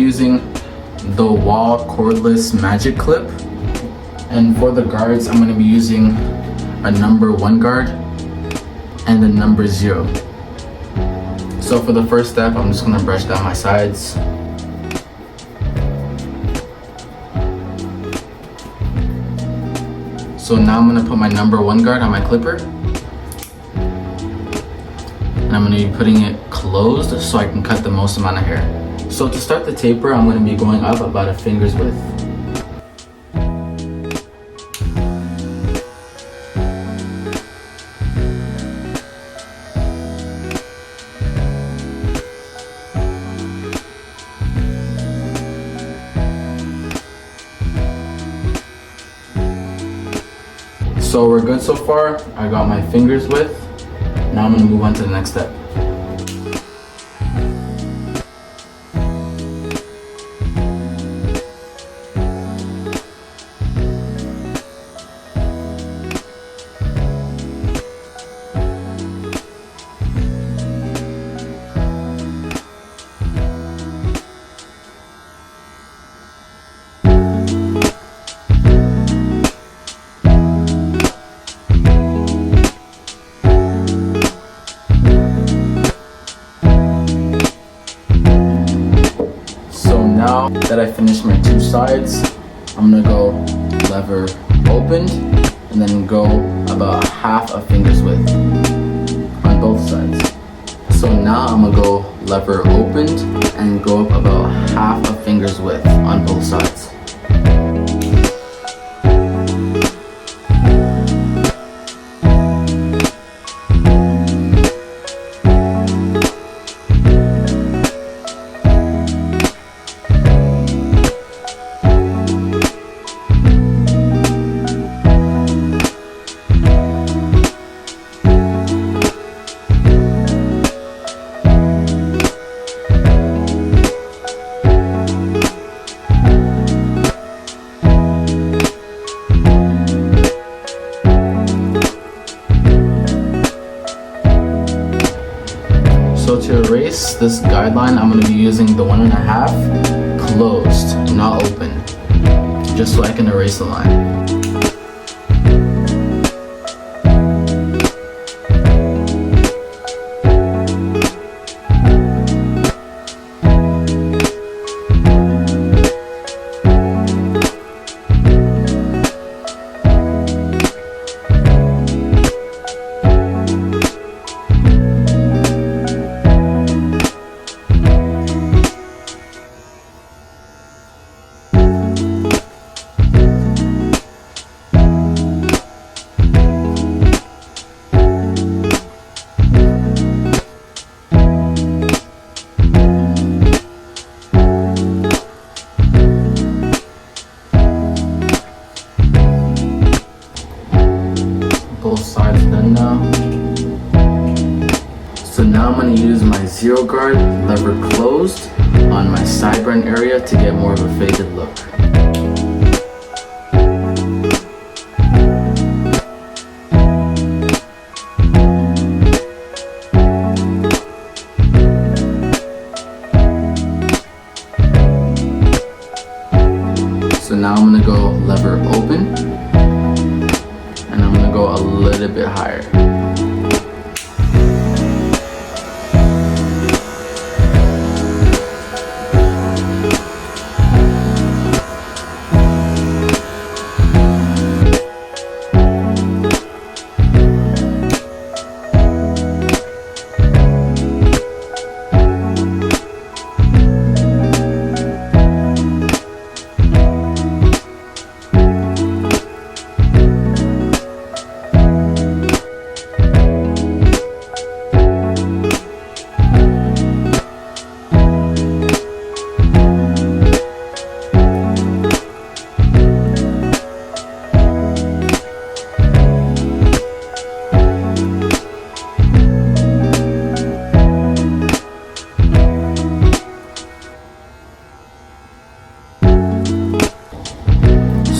Using the Wahl cordless magic clip, and for the guards I'm going to be using a number 1 guard and a number 0. So for the first step, I'm just going to brush down my sides. So now I'm going to put my number 1 guard on my clipper, and I'm going to be putting it closed so I can cut the most amount of hair. So to start the taper, I'm going to be going up about a finger's width. So we're good so far. I got my finger's width. Now I'm going to move on to the next step. Now that I finished my 2 sides, I'm gonna go lever opened and then go about half a finger's width on both sides. So now I'm gonna go lever opened and go up about half a finger's width on both sides. So to erase this guideline, I'm going to be using the 1.5 closed, not open, just so I can erase the line. Both sides done now. So now I'm going to use my 0 guard lever closed on my sideburn area to get more of a faded look. So now I'm going to go lever open, and I'm gonna go a little bit higher.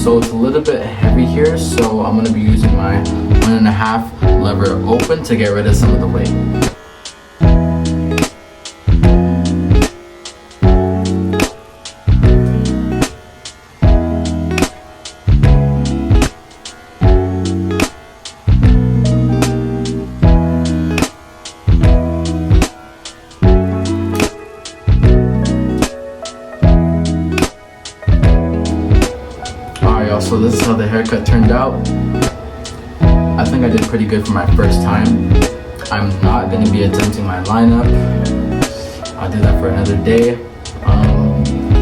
So it's a little bit heavy here, so I'm going to be using my 1.5 lever open to get rid of some of the weight. so this is how the haircut turned out. I think I did pretty good for my first time. I'm not going to be attempting my lineup. I'll do that for another day.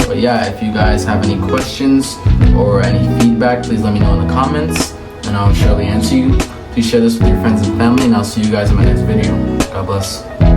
But yeah, if you guys have any questions or any feedback, please let me know in the comments and I'll surely answer you. Please share this with your friends and family, and I'll see you guys in my next video. God bless.